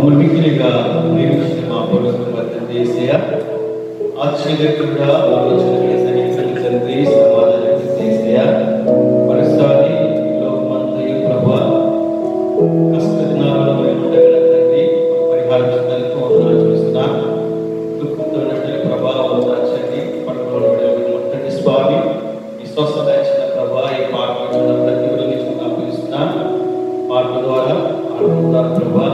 మమ్మల్ని మిక్కిలిగా ప్రేమించిన మా పూర్వకుల తండ్రి యేసయ్య, ఆశ్చర్యకరుడా, ఆలోచనకై సన్నిహితుని తండ్రి, సమాధానానికి యేసయ్య, మరోసారి లోకమంతయు ప్రభువా కష్ట దినాలలో మేము ఉండగల తండ్రి పరిహారం చెందలకు వందనాలు చూస్తున్నాం. దుఃఖంతో ఉన్నట్టు ప్రభావం ఉంచండి. పడుకోవడం ముట్టండి స్వామి. ఈ స్వస్థత ఇచ్చిన ప్రభా, ఈ పాటలు విన్న ప్రతి ఒక్కరికి జ్ఞాపిస్తున్నాం. పాటల ద్వారా ఆడుతున్నారు ప్రభా,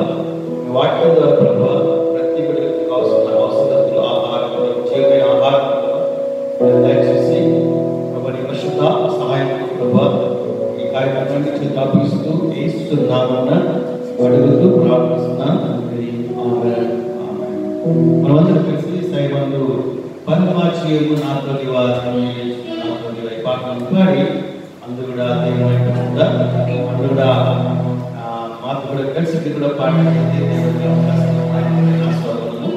మీ వాక్యం ద్వారా ప్రభా ప్రతి ఒక్కరికి కావాల్సిన అవసరతలు ఆహారంలో జీవమైన ఆహారంలో దయచేసి ప్రభా నీ పరిశుద్ధ సహాయం ప్రభా ఈ కార్యక్రమాన్ని జ్ఞాపిస్తూ వేస్తున్నామన్న అడుగుతూ ప్రార్థిస్తున్నాం. మనమందరం కలిసి సైమందు పరమాచీయము నాతో పాటలు పాడి అందరూ కూడా దేవుడు అందరూ కూడా మాతో కూడా కలిసి కూడా పాటలు దేవుడికి ఆస్వాదనము.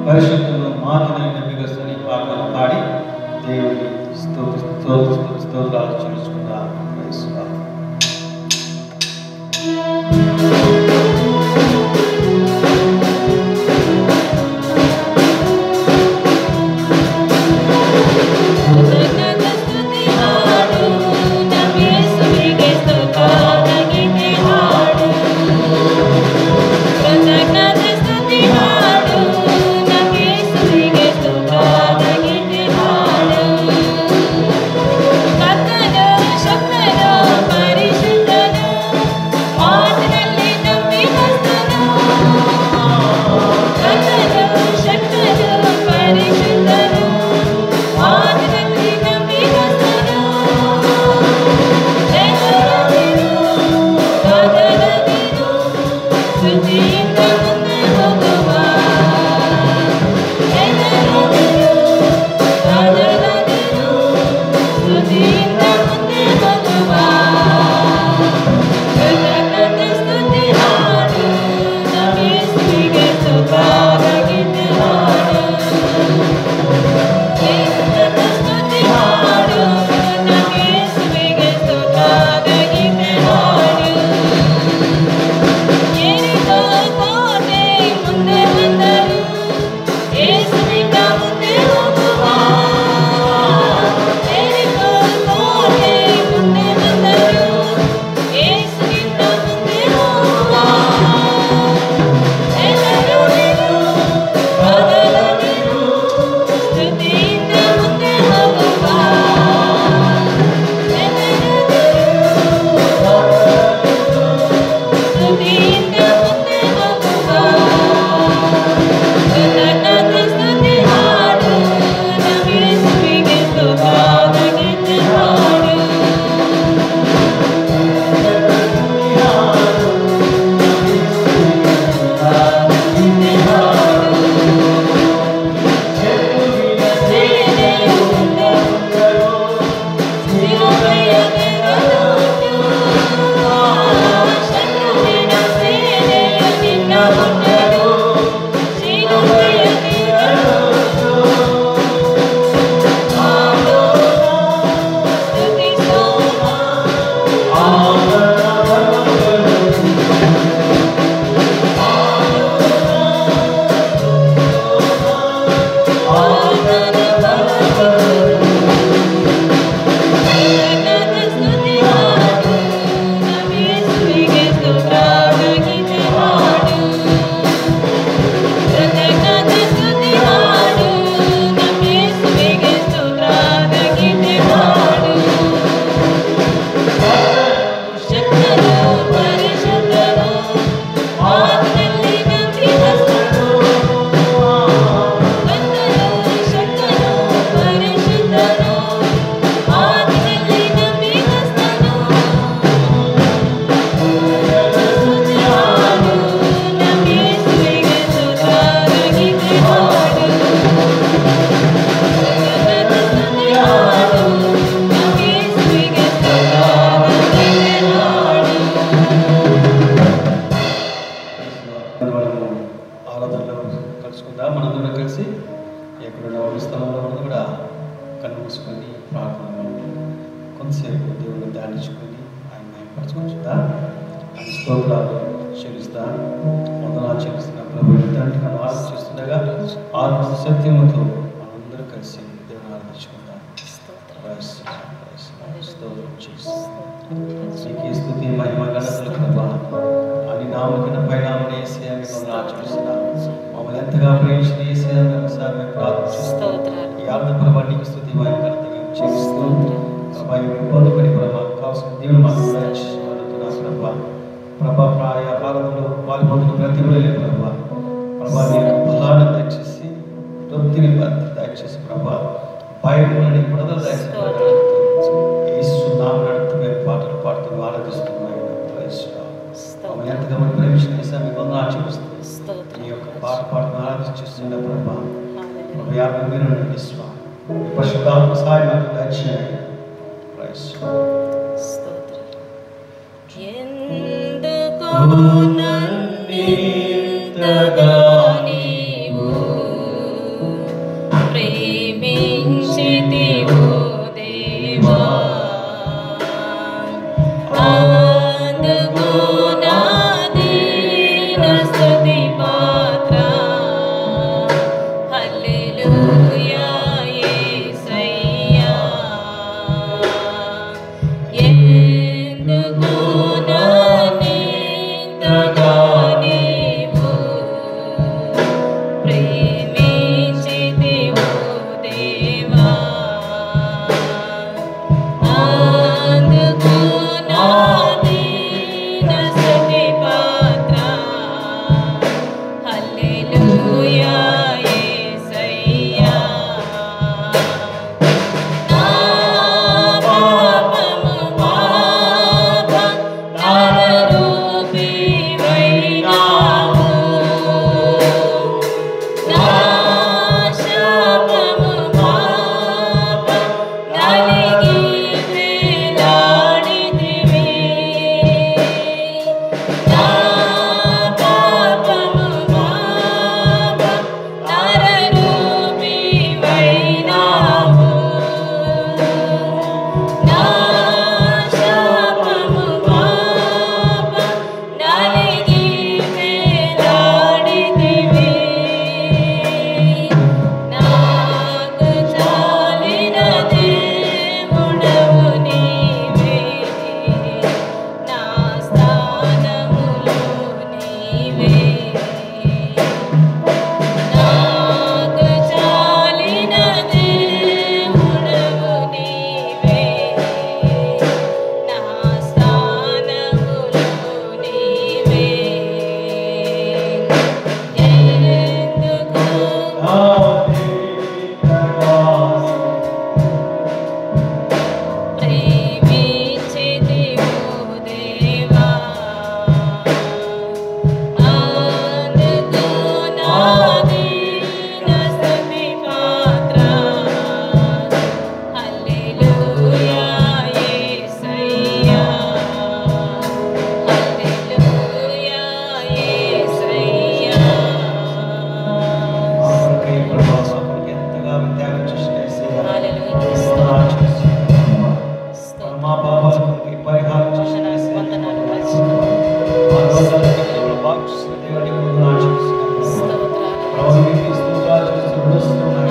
పరిశుద్ధులు మాతని నమ్మికస్తని పాటలు పాడి దేవుని స్తోత్రాలు చెల్లించుకుందాం. ముగించుకొని ప్రార్థన కొంతసేపు దేవుని ధ్యానించుకొని ఆయన మహిమపరచుకుంటా ఆయన స్తోత్రాలు చెల్లిస్తా వందనాలు చెల్లిస్తున్నా ప్రభు తండ్రి మనం ఆలోచిస్తుండగా ఆత్మ సత్యముతో మనందరూ కలిసి దేవుని ఆరాధించుకుందాం. స్తోత్రం చేసి స్తుతి మహిమ ఘనతలు ప్రభా అని నామకన పైనామని యేసయ్య మిమ్మల్ని ఆచరిస్తున్నాం. మమ్మల్ని ఎంతగా ప్రేమించిన యేసయ్య ఒకసారి మేము ప్రార్థిస్తున్నాం. ఈ ఆత్మ ప్రభా నీకు స్తుతి మహిమ ఘనతలు చేస్తూ ప్రభా పొందుకొని ప్రభా కావాల్సిన దేవుడు మాకు అడుగుతున్నాం ప్రభా. ప్రభా ప్రాయ ఆరాధనలో పాల్పొందిన ప్రతి లేదు ప్రభా. ప్రభా నీ యొక్క బలాన్ని దయచేసి తృప్తిని దయచేసి ప్రభా భయములని విడుదల దయచేసి యేసు నామమున నడుతూ మేము పాటలు పాడుతూ ఆరాధిస్తున్నాం. మమ్మల్ని ఎంతగా మనం ప్రేమించిన యేసయ్య మీకు వందనాలు చెల్లిస్తున్నాం. నీ యొక్క పాట పాడుతూ ఆరాధిస్తున్న ప్రభా 50 మీరు నుండి స్వామి మీ పరిశుద్ధాత్మ సహాయం మాకు దయచేయండి. ఎందుకు నీవు ప్రేమించితివో దేవా, అందుకు నా దీన స్తుతి పాత్ర. హల్లెలూయా యేసయ్యా. ఎందుకు నన్నింతగా నీవు ప్రేమించితివో దేవా, అందుకు నా దీన స్తుతి పాత్ర. హల్లెలూయా యేసయ్యా. నా పాపము పాప నరరూపివైనావు, నా శాపము పాప నలిగి వేలాడితివి. నా పాపము పాప నరరూపివైనావు, నా శాపము పాప నలిగి వేలాడితివి. నాకు చాలిన దేవుడవు నీవే, నా స్థానములో నీవే. నాకు చాలిన దేవుడవు నీవే, నా స్థానములో నీవే. ఎందుకు ప్రేమించితివో దేవా, అందుకు నా దీన స్తుతి పాత్ర. హల్లెలూయా యేసయ్యా. హల్లెలూయా యేసయ్యా. ఆఖరికి ప్రభా మాకు ఎంతగా త్యాగం చేసిన యేసయ్య హల్లెలూయా. వందనాలు చేస్తున్నాం. స్తోత్రం. మా పాపాలకి పరిహారం చేసిన యేసయ్య వందనాలు మా పరిశుద్ధ. రోగాలను బాగు చేసిన దేవునికి వందనాలు చేస్తున్నాం. స్తోత్రాలు. ప్రభు మీకు స్తోత్రాలు చేస్తూ విడుస్తున్నాం.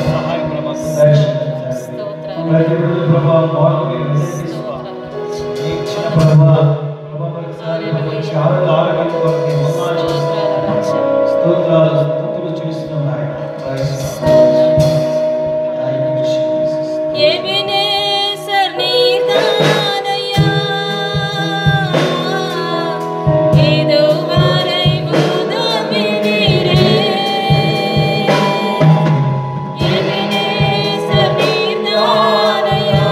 సహాయం ప్రభా దయచేయండి. స్తోత్రాలు. ప్రతి రోజు ప్రభా మార్పు మీరు తీసుకోవాలి. స్తోత్రాలు. ఈ ఇచ్చిన ప్రభా మరొకసారి మంచి ఆరోగ్యం కొరకు వందనాలు చేస్తున్నాం. స్తోత్రాలు స్తుతులు చేస్తున్నాయి. ఎబెనేజర్ నీదానయ్యా, ఇదువరై ఉదవినిరే. ఎబెనేజర్ నీదానయ్యా,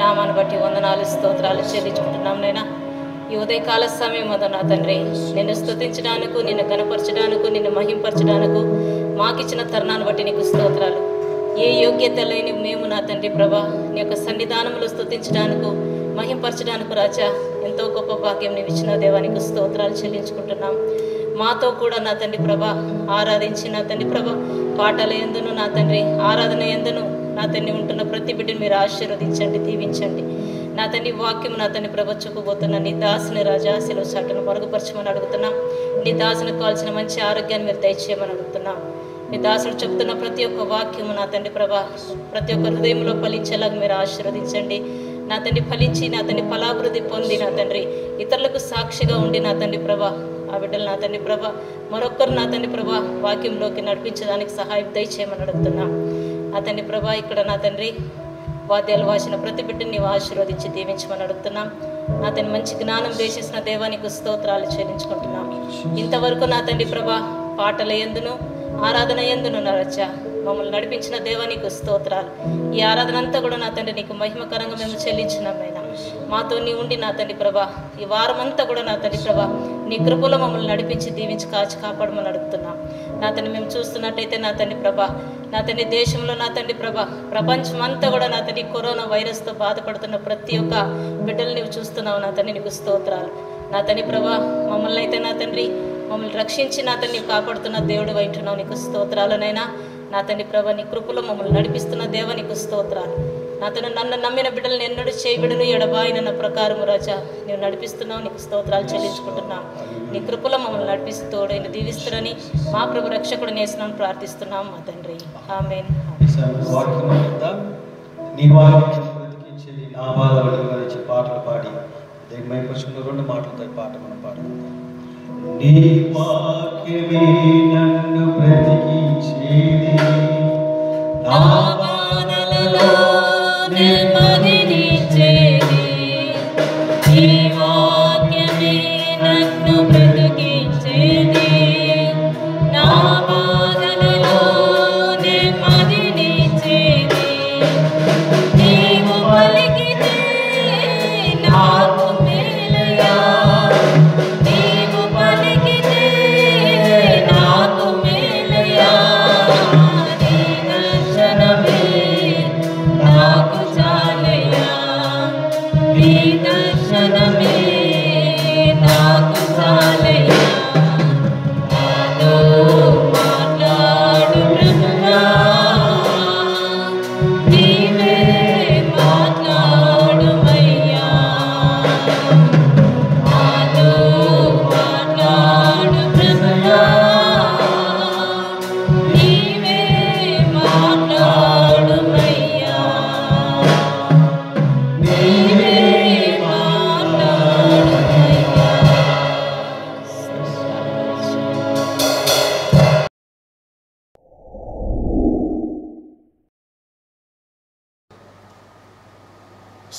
నామాన్ని బట్టి వందనాలు స్తోత్రాలు చెల్లించుకుంటున్నాం నైనా. ఈ ఉదయకాల సమయం వద్ద నా తండ్రి నిన్ను స్తుతించడానికి, నిన్ను కనపరచడానికి, నిన్ను మహింపరచడానికి మాకిచ్చిన తరుణాన్ని బట్టి నీకు స్తోత్రాలు. ఏ యోగ్యత లేని మేము నా తండ్రి ప్రభా నీ యొక్క సన్నిధానంలో స్తుతించడానికి, మహింపరచడానికి రాజా ఎంతో గొప్ప భాగ్యం నీవు ఇచ్చిన దేవానికి స్తోత్రాలు చెల్లించుకుంటున్నాం. మాతో కూడా నా తండ్రి ప్రభా ఆరాధించి నా తండ్రి ప్రభా పాటల ఎందును నా తండ్రి ఆరాధన ఎందును నా తండ్రి ఉంటున్న ప్రతి బిడ్డను మీరు ఆశీర్వదించండి, దీవించండి. నా తండ్రి వాక్యం నా తండ్రి ప్రభ చూపబోతున్న నీ దాసుని రాజా సెలవు చాటును మరుగుపరచమని అడుగుతున్నాం. నీ దాసునికి కావాల్సిన మంచి ఆరోగ్యాన్ని మీరు దయచేయమని అడుగుతున్నాం. నీ దాసుడు చెప్తున్న ప్రతి ఒక్క వాక్యము నా తండ్రి ప్రభా ప్రతి ఒక్క హృదయంలో ఫలించేలాగా మీరు ఆశీర్వదించండి. నా తండ్రి ఫలించి నా తండ్రి ఫలాభివృద్ధి పొంది నా తండ్రి ఇతరులకు సాక్షిగా ఉండి నా తండ్రి ప్రభా ఆ బిడ్డలు నా తండ్రి ప్రభా మరొకరు నా తండ్రి ప్రభా వాక్యంలోకి నడిపించడానికి సహాయం దయచేయమని అడుగుతున్నాం. నా తండ్రి ప్రభా ఇక్కడ నా తండ్రి వాద్యాలు వాసిన ప్రతి బిడ్డని నీవు ఆశీర్వదించి దీవించమని అడుగుతున్నాం. నా తండ్రి మంచి జ్ఞానం చేసేసిన దేవానికి స్తోత్రాలు చెల్లించుకుంటున్నాం. ఇంతవరకు నా తండ్రి ప్రభా పాటల ఎందును ఆరాధన ఎందును నా రచ్చ మమ్మల్ని నడిపించిన దేవానికి స్తోత్రాలు. ఈ ఆరాధన అంతా కూడా నా తండ్రి నీకు మహిమకరంగా మేము చెల్లించినామైనా. మాతో నీ ఉండి నా తండ్రి ప్రభా ఈ వారం అంతా కూడా నా తండ్రి ప్రభా నీ కృపలో మమ్మల్ని నడిపించి దీవించి కాచి కాపాడమని అడుగుతున్నాం. నా తండ్రి మేము చూస్తున్నట్టయితే నా తండ్రి ప్రభా నా తండ్రి దేశంలో నా తండ్రి ప్రభా ప్రపంచం అంతా కూడా నా తండ్రి కరోనా వైరస్తో బాధపడుతున్న ప్రతి ఒక్క బిడ్డలు నీవు చూస్తున్నావు. నా తండ్రి నీకు స్తోత్రాలు. నా తండ్రి ప్రభా మమ్మల్ని అయితే నా తండ్రి మమ్మల్ని రక్షించి నా తండ్రి కాపాడుతున్న దేవుడు వైంటున్నావు, నీకు స్తోత్రాలనైనా. నా తండ్రి ప్రభా నీ కృపలో మమ్మల్ని నడిపిస్తున్న దేవ నీకు స్తోత్రాలు. నా తండ్రి నన్ను నమ్మిన బిడ్డలను ఎన్నడూ చేయబిడను ఎడబాయినన్న ప్రకారము రాజా నీవు నడిపిస్తున్నావు, నీకు స్తోత్రాలు చెల్లించుకుంటున్నాం. నీ కృపలో మమ్మల్ని నడిపిస్తూ నేను దీవిస్తురని మా ప్రభు రక్షకుడు నేస్తున్నాను ప్రార్థిస్తున్నాం మా తండ్రి. ఆమేన్. పాటలు పాడి దేవుని మహిమపరచుకున్న రెండు మాటలతో పాట మనం పాడుకుందాం. నీ వాక్యమే నన్ను బ్రతికించేది, నా బాధలలో నెమ్మదినిచ్చేది. నీ వాక్యమే నన్ను బ్రతికించేది, నా బాధలలో నెమ్మదినిచ్చేది. నీవు పలికితే నాకు మేలయ్యా, నీవు పలికితే నాకు మేలయ్యా. నీ దర్శనమే నాకు చాలయ్యా, నీ దర్శనమే నాకు చాలయ్యా. నాతో మాట్లాడు ప్రభువా, నీవే మాట్లాడుమయ్యా. నాతో మాట్లాడు ప్రభువా, నీవే మాట్లాడుమయ్యా. నీవే మాట్లాడుమయ్యా.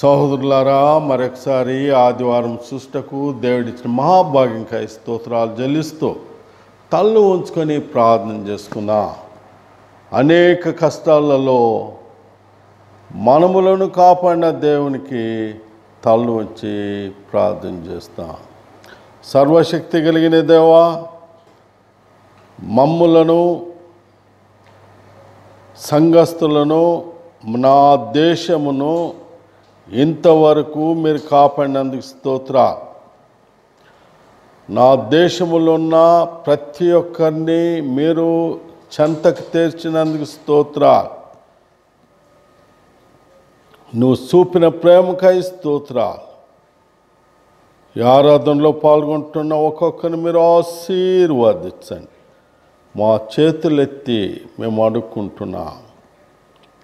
సహోదరులారా, మరొకసారి ఆదివారం సృష్టకు దేవుడిచ్చిన మహాభాగ్యంకై స్తోత్రాలు చెల్లిస్తూ తల్లు ఉంచుకొని ప్రార్థన చేసుకున్నా. అనేక కష్టాలలో మనములను కాపాడిన దేవునికి తల్లు ఉంచి ప్రార్థన చేస్తాం. సర్వశక్తి కలిగిన దేవా, మమ్ములను సంఘస్థులను నా దేశమును ఇంతవరకు మీరు కాపాడినందుకు స్తోత్ర. నా దేశంలో ఉన్న ప్రతి ఒక్కరిని మీరు చెంతకు తీర్చినందుకు స్తోత్ర. నువ్వు చూపిన ప్రేమకై స్తోత్ర. ఈ ఆరాధనలో పాల్గొంటున్న ఒక్కొక్కరిని మీరు ఆశీర్వదించండి. మా చేతులెత్తి మేము అడుక్కుంటున్నాం.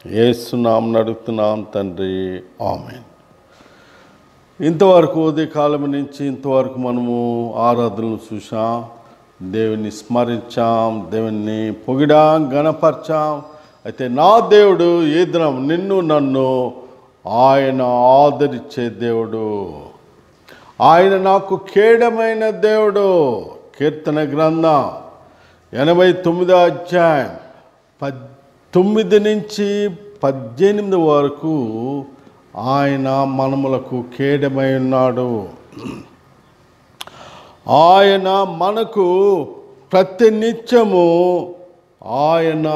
యేసునామమున అడుగుతున్నాం తండ్రి, ఆమేన్. ఇంతవరకు ఉదయకాలం నుంచి ఇంతవరకు మనము ఆరాధనలు చూసాం, దేవుని స్మరించాం, దేవుని పొగిడాం, గణపరిచాం. అయితే నా దేవుడు ఈ దినం నిన్ను నన్ను ఆయన ఆదరించే దేవుడు, ఆయన నాకు కేడమైన దేవుడు. కీర్తన గ్రంథం 89వ అధ్యాయం 9 నుంచి 18 వరకు ఆయన మనములకు కేడమై ఉన్నాడు. ఆయన మనకు ప్రతినిత్యము ఆయన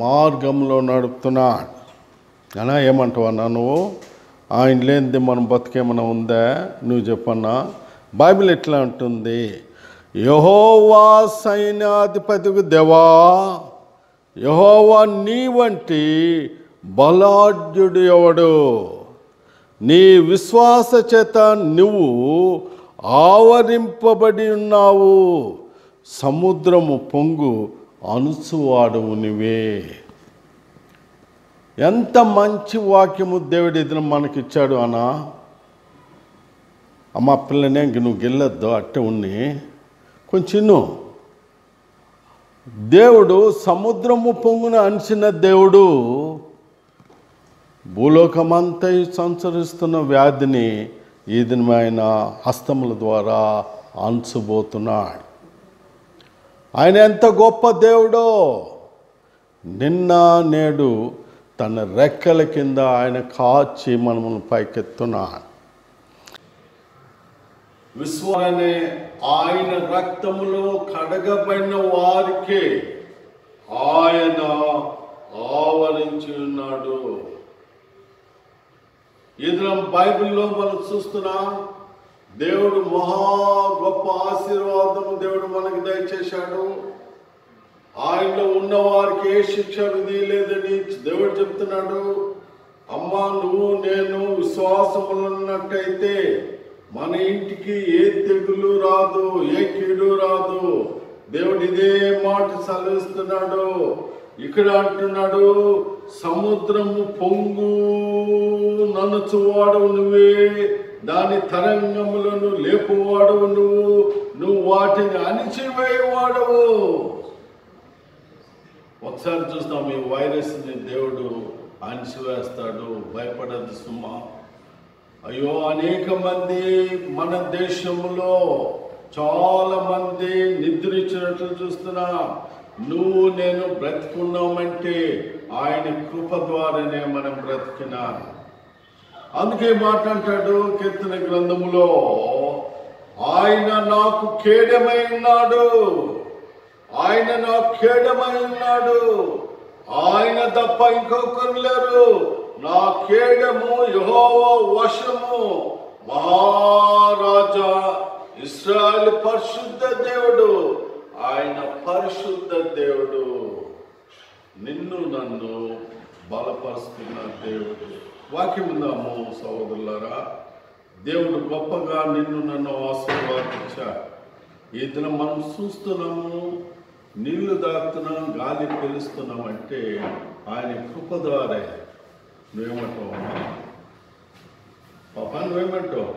మార్గంలో నడుపుతున్నాడు. అన్నా ఏమంటావన్నా నువ్వు? ఆయన లేనిది మనం బతికేమన్నా ఉందా? నువ్వు చెప్పన్నా. బైబిల్ ఎట్లా ఉంటుంది? యెహోవా సైన్యాధిపతికి దేవా, యెహోవా నీ వంటి బలాఢ్యుడు ఎవడు? నీ విశ్వాస చేత నువ్వు ఆవరింపబడి ఉన్నావు, సముద్రము పొంగు అణుచువాడువు నువ్వే. ఎంత మంచి వాక్యము దేవుడి ఎదురు మనకిచ్చాడు అన్నా. అమ్మ పిల్లనే ఇంక నువ్వు గెల్లొద్దు, అట్టే ఉన్ని కొంచెం. దేవుడు సముద్రము పొంగున అణచిన దేవుడు భూలోకమంతా సంచరిస్తున్న వ్యాధిని ఈ దినమైన హస్తముల ద్వారా అణచబోతున్నాడు. ఆయన ఎంత గొప్ప దేవుడో! నిన్న నేడు తన రెక్కల కింద ఆయన కాచి మనల్ని పైకెత్తున్నాడు. విశ్వాసనే ఆయన రక్తములో కడగబడిన వారికే ఆయన ఆవరించి ఉన్నాడు. ఇది బైబిల్లో మనం చూస్తున్నాం. దేవుడు మహా గొప్ప ఆశీర్వాదము దేవుడు మనకి దయచేశాడు. ఆయనలో ఉన్న వారికి ఏ శిక్ష విధి లేదని దేవుడు చెప్తున్నాడు. అమ్మా, నువ్వు నేను విశ్వాసములు ఉన్నట్టయితే మన ఇంటికి ఏ తెగులు రాదు, ఏ కీడు రాదు. దేవుడు ఇదే మాట సెలవిస్తున్నాడు. ఇక్కడ అంటున్నాడు, సముద్రము పొంగు ననుచువాడు నువ్వే, దాని తరంగములను లేపువాడవు నువ్వు వాటిని అణిచివేయవాడవు. ఒకసారి చూస్తాం, ఈ వైరస్ని దేవుడు అణిచివేస్తాడు. భయపడద్దు సుమా. అయ్యో, అనేక మంది మన దేశంలో చాలా మంది నిద్రించినట్లు చూస్తున్నా. నువ్వు నేను బ్రతుకున్నామంటే ఆయన కృప ద్వారానే మనం బ్రతికినా. అందుకే మాట అంటాడు కీర్తన గ్రంథములో, ఆయన నాకు కేడమై ఉన్నాడు, ఆయన నాకు కేడమై ఉన్నాడు, ఆయన తప్ప ఇంకొకరు లేరు. నా కేడము యెహోవా వశము, మహారాజా ఇశ్రాయేలు పరిశుద్ధ దేవుడు, ఆయన పరిశుద్ధ దేవుడు, నిన్ను నన్ను బలపరుస్తున్న దేవుడు. వాక్యం ఉందాము సహోదరులారా. దేవుడు గొప్పగా నిన్ను నన్ను ఆశీర్వాదించాడు. ఈ దినం మనం చూస్తున్నాము, నీళ్లు దాక్కుతున్నాం, గాలి పీలుస్తున్నాం అంటే ఆయన కృప ద్వారే. నువ్వేమంటావు పాపా? నువ్వేమంటావు?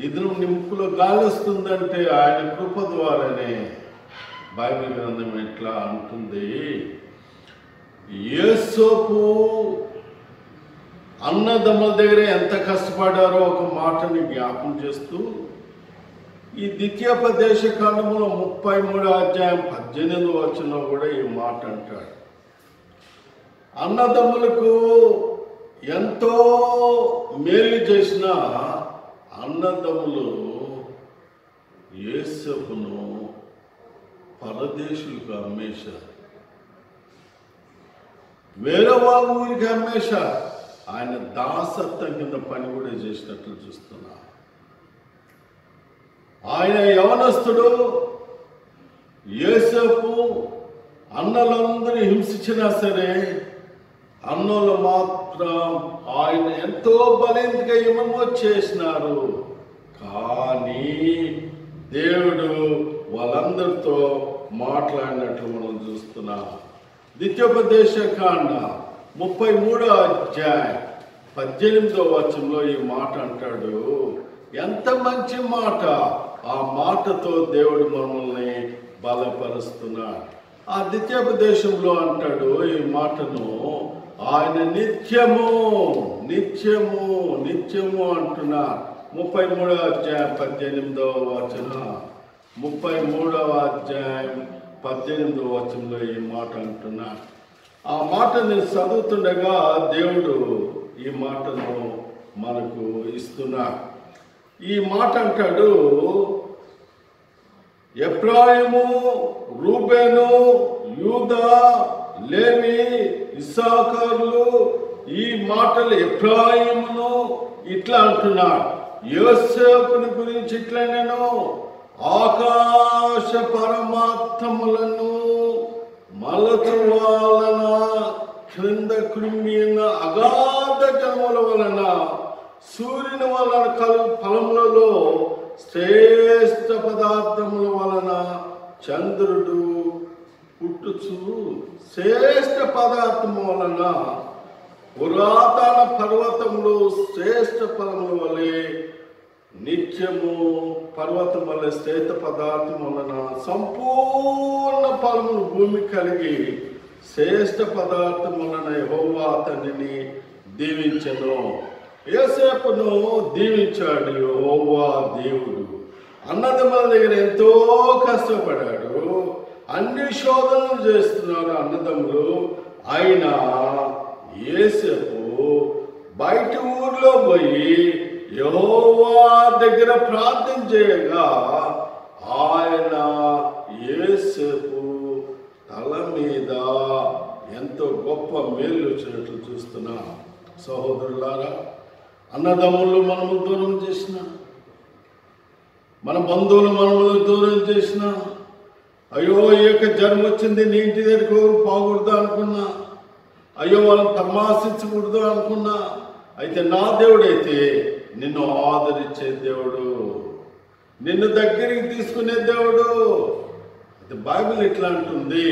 ఈ దినం నీ ముక్కులో గాలి వస్తుందంటే ఆయన కృప ద్వారానే. బైబిల్ గ్రంథం ఎట్లా అంటుంది, యోసేపు అన్నదమ్ముల దగ్గర ఎంత కష్టపడారో ఒక మాటని జ్ఞాపం చేస్తూ ఈ ద్వితీయోపదేశ కాండములో 33 అధ్యాయం 18 వచనంలో కూడా ఈ మాట అంటాడు. అన్నదమ్ములకు ఎంతో మేలు చేసిన అన్నదమ్ములు యోసేపును పరదేశులకు అమ్మేశారు, వేరే వాళ్ళ ఊరికి అమ్మేశారు. ఆయన దాసత్వం కింద పని కూడా చేసినట్లు చూస్తున్నా. ఆయన యవనస్తుడు. యోసేపు అన్నలందరూ హింసించినా సరే అన్నలు మాత్రం ఆయన ఎంతో బలింతగా ఏమేమో చేసినారు. కానీ దేవుడు వాళ్ళందరితో మాట్లాడినట్లు మనం చూస్తున్నాం. ద్వితీయోపదేశ కాండ 33వ అధ్యాయం 18వ వచనంలో ఈ మాట అంటాడు. ఎంత మంచి మాట! ఆ మాటతో దేవుడు మనల్ని బలపరుస్తున్నాడు. ఆ ద్వితీయోపదేశంలో అంటాడు ఈ మాటను, ఆయన నిత్యము నిత్యము నిత్యము అంటున్నారు. 33వ అధ్యాయం 18వ వచనం, 33వ అధ్యాయం 18వ వచనంలో ఈ మాట అంటున్నా. ఆ మాట నేను చదువుతుండగా దేవుడు ఈ మాటను మనకు ఇస్తున్నారు. ఈ మాట అంటాడు, ఎఫ్రాయిము, రూబేను, యూదా, లేవి, ఇస్సాకారులు, ఈ మాటలు ఎఫ్రాయిమును ఇట్లా అంటున్నాడు. యోసేపుని గురించి ఇట్లా, నేను ఆకాశ పరమాత్మలను మలతువాలన క్రింద కృంగిన అగాధ జన్మల వలన సూర్యుని వలన కలు ఫలములలో శ్రేష్ఠ పదార్థముల వలన చంద్రుడు పుట్టుచు శ్రేష్ఠ పదార్థము వలన పురాతన పర్వతములు శ్రేష్ఠ ఫలముల వలె నిత్యము పర్వతం వల్ల శ్రేష్ఠ పదార్థం వలన సంపూర్ణ ఫలములు భూమి కలిగి శ్రేష్ఠ పదార్థం వలన యెహోవా అతనిని దీవించెను. యోసేపును దీవించాడు యెహోవా దేవుడు. అన్నదమ్ముల దగ్గర ఎంతో కష్టపడాడు, అన్ని శోధనలు చేస్తున్నారు అన్నదమ్ములు. అయినా యోసేపు బయట ఊర్లో పోయి యెహోవా దగ్గర ప్రార్థన చేయగా ఆయన యోసేపు తల మీద ఎంతో గొప్ప మేలు వచ్చినట్లు చూస్తున్నా. సహోదరులారా, అన్నదమ్ములు మనము దూరం చేసిన, మన బంధువులు మనములు దూరం చేసిన, అయ్యో ఈ యొక్క జన్మ వచ్చింది నీ ఇంటి దగ్గరికి ఎవరు పోకూడదు అనుకున్నా, అయ్యో వాళ్ళని పరామర్శించకూడదు అనుకున్నా, అయితే నా దేవుడైతే నిన్ను ఆదరించే దేవుడు, నిన్ను దగ్గరికి తీసుకునే దేవుడు. అయితే బైబిల్ ఇట్లా అంటుంది,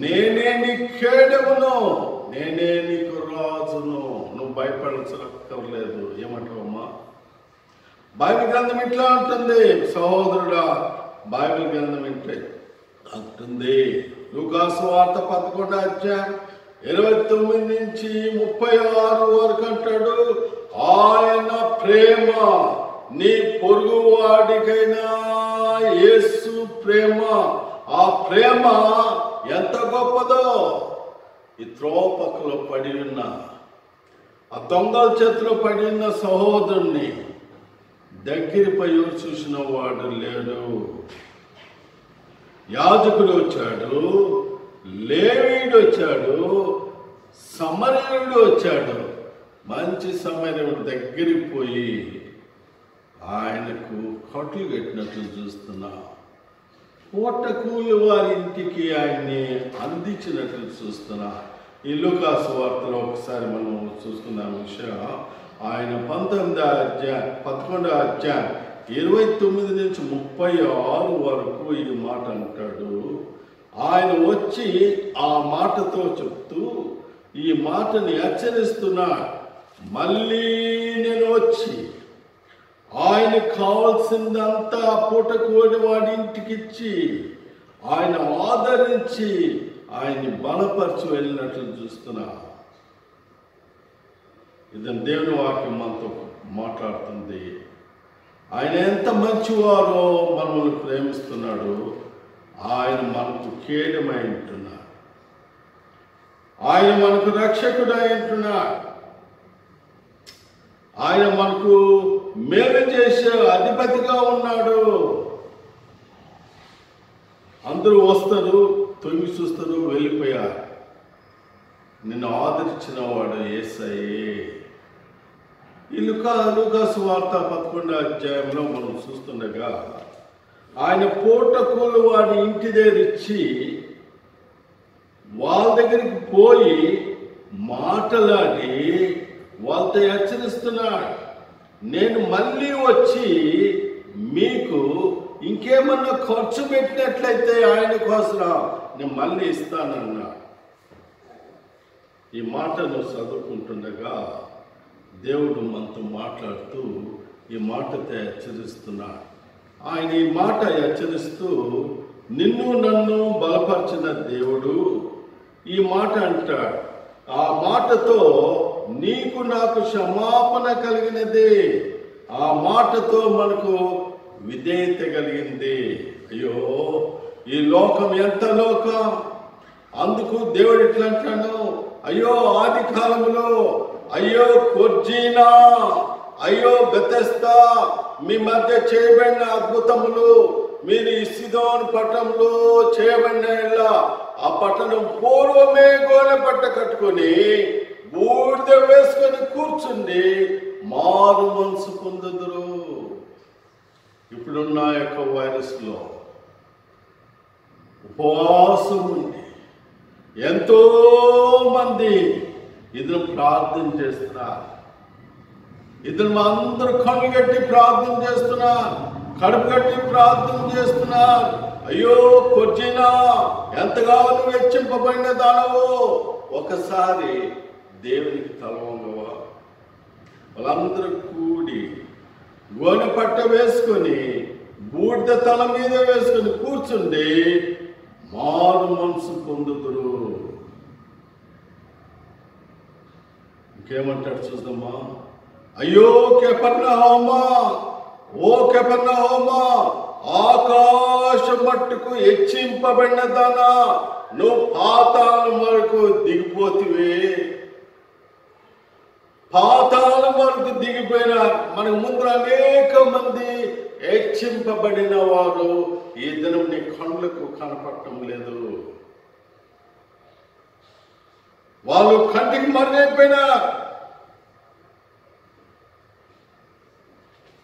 నేనే నీ కేడమును, నేనే నీకు రాజును, నువ్వు భయపడక్కర్లేదు. ఏమంటావమ్మా? బైబిల్ గ్రంథం ఇట్లా అంటుంది సహోదరుడా, బైబిల్ గ్రంథం ఇంటే అంటుంది. లూకాసు వార్త 11వ అధ్యాయం 29 నుంచి 36 వరకు అంటాడు, ఆయన ప్రేమ నీ పొరుగువాడికైనా యేసు ప్రేమ, ఆ ప్రేమ ఎంత గొప్పదో. ఈ త్రోపకలో పడి ఉన్న, ఆ దొంగల చేతిలో పడి ఉన్న సహోదరుణ్ణి దగ్గరపై చూసిన వాడు లేడు. యాజకుడు వచ్చాడు, లేవీయుడు వచ్చాడు, సమరయుడు వచ్చాడు. మంచి సమరయుడు దగ్గరికి పోయి ఆయనకు కట్లు కట్టినట్లు చూస్తున్నా. పూటకూలి వారి ఇంటికి ఆయన్ని అందించినట్లు చూస్తున్నా. ఈ లూకాసు వార్తలో ఒకసారి మనం చూసుకున్న విషయం, ఆయన 11వ అధ్యాయం 29 నుంచి 36 వరకు ఈ మాట అంటాడు. ఆయన వచ్చి ఆ మాటతో చెప్తూ ఈ మాటని హెచ్చరిస్తున్నా. మళ్ళీ నేను వచ్చి ఆయన కావాల్సిందంతా పూటకోడి వాడి ఇంటికి ఇచ్చి ఆయన ఆదరించి ఆయన్ని బలపరిచి వెళ్ళినట్లు చూస్తున్నా. ఇది దేవుని వాక్యం మనతో మాట్లాడుతుంది. ఆయన ఎంత మంచివారో మనల్ని ప్రేమిస్తున్నాడు. ఆయన మనకు కేడమై ఉంటున్నాడు, ఆయన మనకు రక్షకుడై ఉంటున్నాడు, ఆయన మనకు మేలు చేసే అధిపతిగా ఉన్నాడు. అందరూ వస్తారు, తొంగి చూస్తారు, వెళ్ళిపోయారు. నిన్ను ఆదరించిన వాడు యేసయ్యే. ఈ లూకాసు వార్త 11వ అధ్యాయంలో మనం చూస్తుండగా ఆయన పూటకూలు వాడి ఇంటి దగ్గర ఇచ్చి వాళ్ళ దగ్గరికి పోయి మాట్లాడి వాళ్ళతో హెచ్చరిస్తున్నాడు. నేను మళ్ళీ వచ్చి మీకు ఇంకేమన్నా ఖర్చు పెట్టినట్లయితే ఆయన కోసం నేను మళ్ళీ ఇస్తానన్నాడు. ఈ మాటను చదువుకుంటుండగా దేవుడు మనతో మాట్లాడుతూ ఈ మాటతో హెచ్చరిస్తున్నాడు. ఆయన ఈ మాట హెచ్చరిస్తూ, నిన్ను నన్ను బలపరిచిన దేవుడు ఈ మాట అంటాడు. ఆ మాటతో నీకు నాకు క్షమాపణ కలిగినది, ఆ మాటతో మనకు విధేయత కలిగింది. అయ్యో ఈ లోకం ఎంత లోకం, అందుకు దేవుడు ఇట్లా అంటాను, అయ్యో ఆది కాలంలో అయ్యో కొర్జీనా, అయ్యో బెతెస్దా, మీ మధ్య చేయబడిన అద్భుతములు మీరు ఈ సిదోను పట్టణంలో చేయబడిన ఆ పట్టణం పూర్వమే గోనె పట్ట కట్టుకొని బూడిద వేసుకొని కూర్చుండి మారు మనసు పొందుదురు. ఇప్పుడున్న యొక్క వైరస్ లో ఉపవాసం ఉంది ఎంతో మంది ఇద్దరు ప్రార్థన చేస్తున్నారు. ఇద్దరు అందరూ కళ్ళు కట్టి ప్రార్థన చేస్తున్నారు, కడుపు కట్టి ప్రార్థన చేస్తున్నారు. అయ్యో కొర్జీనా, ఎంతగా నువ్వు హెచ్చింపబడిన దానవో, ఒకసారి దేవునికి తలవంగవా. వాళ్ళందరూ కూడి గోనె పట్ట వేసుకొని బూడిద తల మీద వేసుకొని కూర్చుండి మారు మనసు పొందుతురు. ఇంకేమంటాడు చూద్దామా. అయ్యో కెఫర్నహూమా, ఓ కెఫర్నహూమా, ఆకాశం మట్టుకు హెచ్చింపబడిన దానా, నువ్వు పాతాళం వరకు దిగిపోతివే. పాతాళం వరకు దిగిపోయినారు. మనకు ముందు అనేక మంది హెచ్చింపబడిన వారు ఈ దినం నీ కళ్ళకు కనపడటం లేదు. వాళ్ళు కంటికి మర్రైపోయినారు.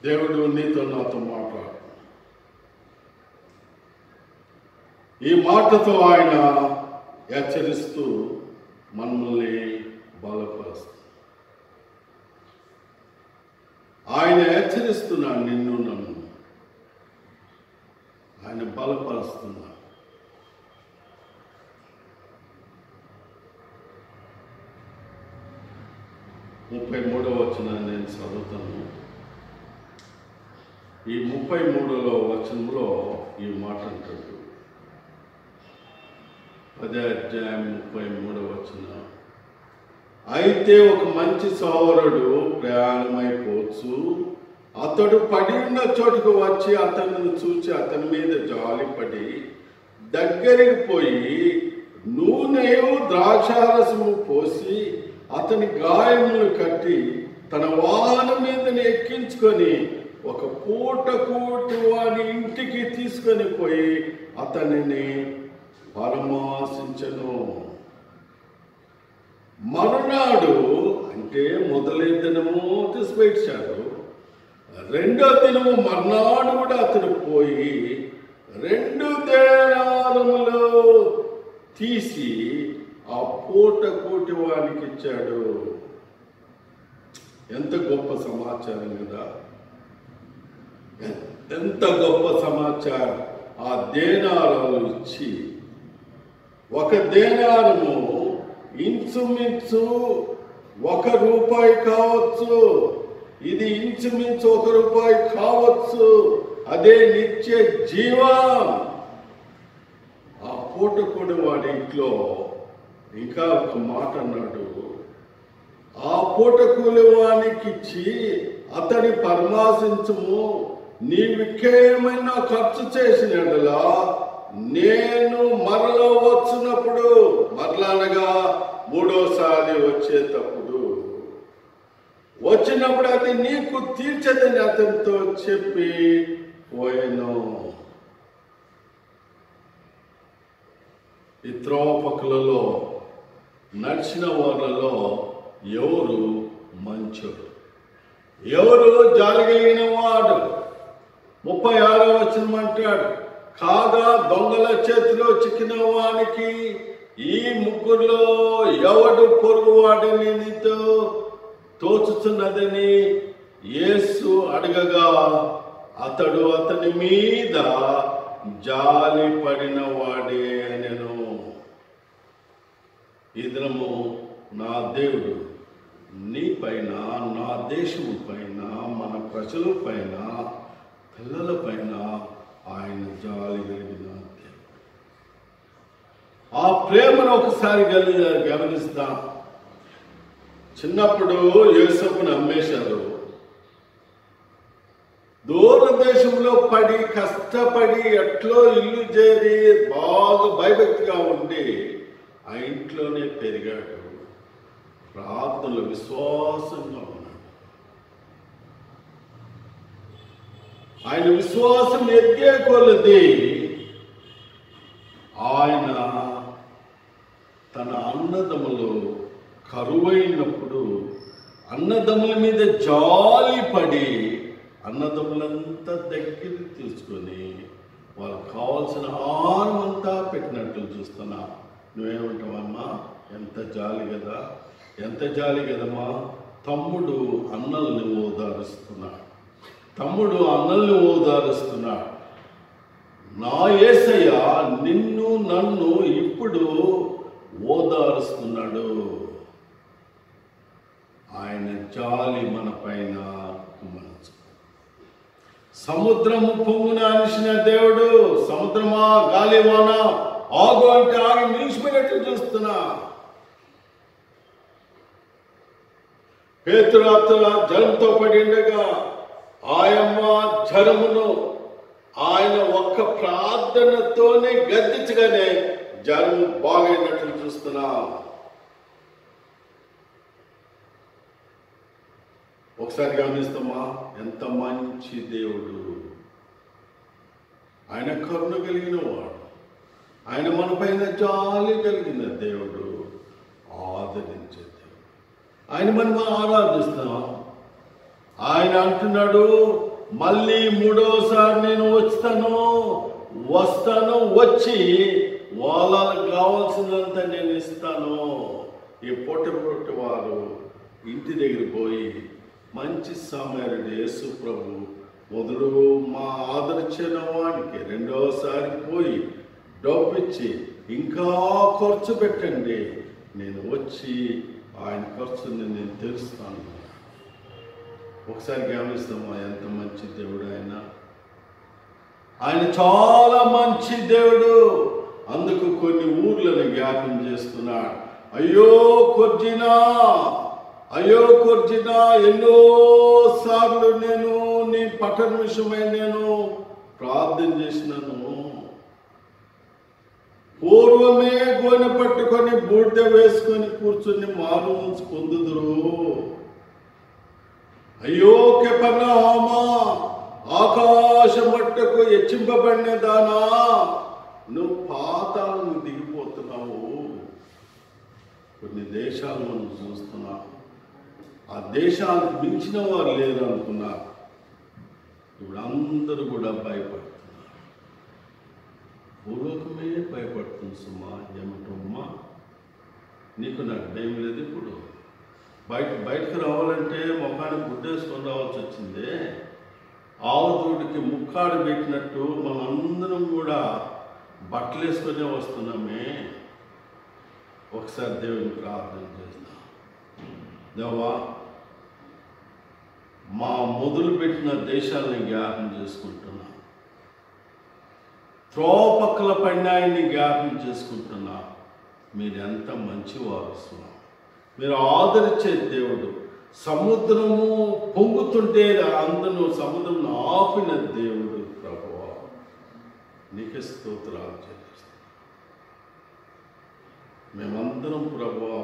దేవుడు నీతో నాతో మాట్లాడు. ఈ మాటతో ఆయన హెచ్చరిస్తూ మనల్ని బలపరుస్తాడు. ఆయన హెచ్చరిస్తున్నాడు నిన్ను నన్ను, ఆయన బలపరుస్తున్నాడు. ముప్పై 33వ వచనాన్ని నేను చదువుతాను. ఈ 33వ వచనంలో ఈ మాట అంటాడు. 10వ అధ్యాయం 33వ వచనం. అయితే ఒక మంచి సోదరుడు ప్రయాణమైపోవచ్చు, అతడు పడి ఉన్న చోటుకు వచ్చి అతన్ని చూచి అతని మీద జాలిపడి దగ్గరికి పోయి నూనెయు ద్రాక్షారసము పోసి అతని గాయములు కట్టి తన వాహనం మీదని ఎక్కించుకొని ఒక పూట కూటి వాడి ఇంటికి తీసుకొని పోయి అతనిని పరామర్శించెను. మరునాడు అంటే మొదలై దినము తీసిపెట్టాడు, రెండో దినము మర్నాడు కూడా అతను పోయి 2 దేనారములు తీసి ఆ పూట కోటి వానికి ఇచ్చాడు. ఎంత గొప్ప సమాచారం కదా, ఎంత గొప్ప సమాచారం. ఆ దేనారాలు ఇచ్చి, ఒక దేనారము ఇంచుమించు ₹1 కావచ్చు, ఇది ఇంచుమించు ₹1 కావచ్చు, అదే నిత్య జీవం. ఆ పూట కూడా వాడి ఇంట్లో ఇంకా ఒక మాట అన్నాడు, ఆ పూట కూలి వానికి ఇచ్చి అతని పరామర్శించుము, నీవికేమైనా ఖర్చు చేసినట్లా నేను మరల వచ్చినప్పుడు, మరలనగా 3వసారి వచ్చేటప్పుడు అది నీకు తీర్చదని అతనితో చెప్పి పోయాను. ఈ త్రోపకులలో నడిచిన వాళ్ళలో ఎవరు మంచోడు, ఎవరు జాలిగలిగిన వాడు? 36వ వచనం అంటాడు, కాగా దొంగల చేతిలో చిక్కిన వానికి ఈ ముగ్గురులో ఎవడు పొరుగువాడని నీతో తోచుతున్నదని యేసు అడగగా అతడు అతని మీద జాలి పడిన వాడే అనెను. ఈ దినము నా దేవుడు నీ పైన, నా దేశము పైన, మన ప్రజల పైన, పిల్లల పైన ఆయన జాలి కలిగిన దేవుడు. ఆ ప్రేమను ఒకసారి గమనిస్తాం. చిన్నప్పుడు యోసేపును అమ్మేశారు. దూరదేశంలో పడి కష్టపడి ఎట్లో ఇల్లు చేరి బాగా భయభక్తిగా ఉండి ఆ ఇంట్లోనే పెరిగాడు. ప్రార్థనలో విశ్వాసంగా ఉన్నాడు. ఆయన విశ్వాసం ఎక్కే కొలది ఆయన తన అన్నదమ్ములు కరువైనప్పుడు అన్నదమ్ముల మీద జాలి పడి అన్నదమ్ములంతా దగ్గర తీసుకొని వాళ్ళకి కావాల్సిన ఆహారం అంతా పెట్టినట్లు చూస్తున్నా. నువ్వేమంటావమ్మా? ఎంత జాలి కదా, ఎంత జాలి కదమ్మా. తమ్ముడు అన్నల్ని ఓదారుస్తున్నాడు, తమ్ముడు అన్నల్ని ఓదారుస్తున్నాడు. నా యేసయ్య నిన్ను నన్ను ఇప్పుడు ఓదారుస్తున్నాడు. ఆయన జాలి మన పైన కుమరించు. సముద్రము పొంగున అనిసిన దేవుడు, సముద్రమా గాలివాన ఆగు అంటే ఆగి నిలిచిపోయినట్టు చూస్తున్నా. పేతురు జలంతో పడిండగా ఆయమ్మ జలమును ఆయన ఒక్క ప్రార్థనతోనే గద్దించగానే జలము బాగైనట్లు చూస్తున్నా. ఒకసారి గమనిస్తామా, ఎంత మంచి దేవుడు. ఆయన కరుణ కలిగిన వాడు, ఆయన మన పైన జాలి కలిగిన దేవుడు, ఆదరించే దేవుడు. ఆయన మనం ఆరాధిస్తాం. ఆయన అంటున్నాడు, మళ్ళీ మూడోసారి నేను వస్తాను, వచ్చి వాళ్ళకి కావాల్సినంత నేను ఇస్తాను. ఈ పొట్టి వారు ఇంటి దగ్గర పోయి మంచి సమరుడు యేసు ప్రభు మొదలు మా ఆదరించిన వానికి రెండోసారి పోయి డబ్బిచ్చి ఇంకా ఖర్చు పెట్టండి, నేను వచ్చి ఆయన ఖర్చుని నేను తెలుస్తాను. ఒకసారి గమనిస్తామా ఎంత మంచి దేవుడు ఆయన. ఆయన చాలా మంచి దేవుడు. అందుకు కొన్ని ఊర్లను జ్ఞాపకం చేస్తున్నాడు. అయ్యో కొర్జినా, ఎన్నో సార్లు నేను నీ పట్టణ విషయమై నేను ప్రార్థన చేసినాను. పూర్వమే గోనె పట్టుకొని బూడిద వేసుకొని కూర్చుని మారు నుంచి పొందుదురు. అయ్యో కెపర్నహూమా, ఆకాశ మట్టకు హెచ్చింపబడిన దానా, నువ్వు పాతాళము దిగిపోతున్నావు. కొన్ని దేశాలు మనం చూస్తున్నాం, ఆ దేశాలకు మించిన వారు లేరు అనుకున్నారు. ఇప్పుడు అందరూ కూడా భయపడుతున్నారు. భూలోకమే భయపడుతుంది. సుమా ఏమంటావమ్మా? నీకు నాకు భయం లేదు. ఇప్పుడు బయటకు రావాలంటే ముఖానికి గుడ్డేసుకొని రావాల్సి వచ్చిందే. ఆవుదూడికి ముక్కాడు పెట్టినట్టు మనందరం కూడా బట్టలు వేసుకునే వస్తున్నామే. ఒకసారి దేవుని ప్రార్థన చేస్తాం. దేవా, మా మొదలుపెట్టిన దేశాలని జ్ఞాపకం చేసుకుంటున్నా, త్రోపక్కల పడినాయన్ని జ్ఞాపకం చేసుకుంటున్నా. మీరు ఎంత మంచివారు సుమా, మీరు ఆదరించే దేవుడు. సముద్రము పొంగుతుంటే అందరూ సముద్రం ఆపిన దేవుడు ప్రభువా, నీకే స్తోత్రాలు చెల్లిస్తాం. మేమందరం ప్రభువా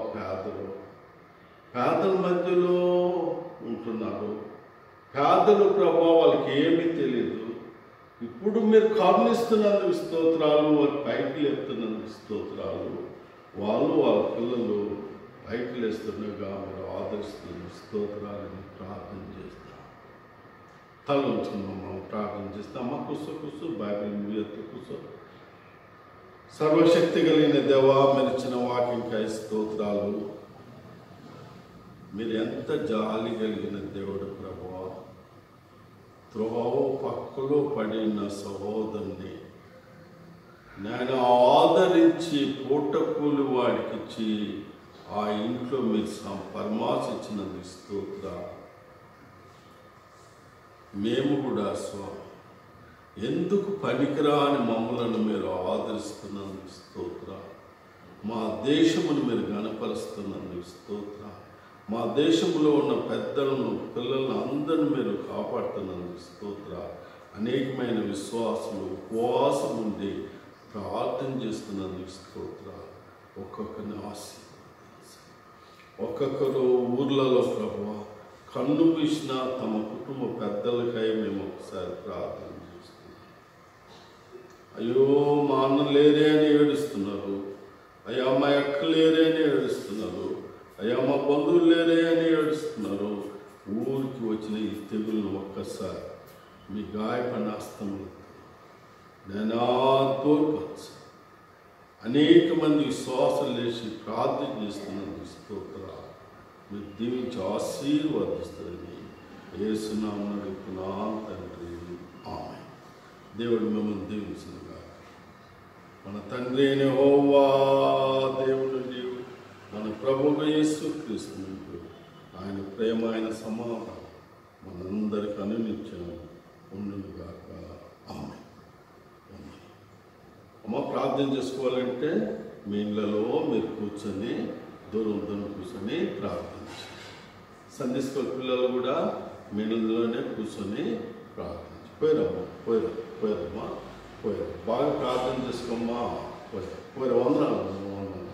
పేదల మధ్యలో ఉంటున్నారు. పేదలు ప్రభువా, వాళ్ళకి ఏమీ తెలియదు. ఇప్పుడు మీరు కరుణిస్తున్నందుకు స్తోత్రాలు, వారి పైకి లేపుతున్నందుకు స్తోత్రాలు. వాళ్ళ పిల్లలు పైకి లేస్తుండగా మీరు ఆదరిస్తున్న స్తోత్రాలని ప్రార్థన చేస్తాం. తల ఉంచుకున్నాం, మనం ప్రార్థన చేస్తామా? కూర్చో బైబిల్ ఎత్తు కూర్చో. సర్వశక్తి కలిగిన దేవా, మీరు ఇచ్చిన వాక్యంకై స్తోత్రాలు. మీరు ఎంత జాలి కలిగిన దేవుడు ప్రభువా. త్రోవ పక్కలో పడిన సహోదరుని నేను ఆదరించి పూటకూలి వాడికిచ్చి ఆ ఇంట్లో మీరు పరమాశించినందుకు స్తోత్రాలు. మేము కూడా ఎందుకు పనికిరాని మమ్మలను మీరు ఆదరిస్తున్నందుకు స్తోత్రాలు. మా దేశమును మీరు గణపరుస్తున్నందుకు స్తోత్రాలు. మా దేశంలో ఉన్న పెద్దలను పిల్లలను అందరిని మీరు కాపాడుతున్నందుకు స్తోత్రాలు. అనేకమైన విశ్వాసులు ఉపవాసం ఉండి ప్రార్థన చేస్తున్నందుకు స్తోత్రాలు. ఒక్కొక్కరిని ఆశీర్వదించండి. ఒక్కొక్కరు ఊర్లలో ప్రభువా కన్ను వీసిన తమ కుటుంబ పెద్దలకై మేము ఒకసారి ప్రార్థన చేస్తున్నాం. అయ్యో మా అన్న లేరే అని ఏడుస్తున్నారు, అయ్యా మా అక్క లేరే అని ఏడుస్తున్నారు, అయ్యా మా బంధువులు లేరే అని ఏడుస్తున్నారు. ఊరికి వచ్చిన ఈ తెగులను ఒక్కసారి మీ గాయపడిన హస్తములు నేను తోడ్పచ్చు. అనేక మంది విశ్వాసం లేచి ప్రార్థన చేస్తున్నందుకు స్తోత్రాలు. మీరు దీవించి ఆశీర్వదిస్తారని యేసునామమున అడుగుతున్నాను తండ్రి, ఆమేన్. దేవుడు మిమ్మల్ని దీవించునుగా. మన తండ్రి అయిన యెహోవా దేవుడు నీవు, మన ప్రభువు యేసుక్రీస్తు ఆయన ప్రేమ, ఆయన సమాధానం మనందరికీ అనునిత్యం ఉండునుగాక. ఆమేన్. అమ్మ ప్రార్థన చేసుకోవాలంటే మీ ఇళ్ళలో మీరు కూర్చొని దూరం కూర్చొని ప్రార్థించండి. సండే స్కూల్ పిల్లలు కూడా మీ ఇళ్ళలోనే కూర్చొని ప్రార్థించి పోయారమ్మా బాగా ప్రార్థన చేసుకోమ్మా. వందనాలు.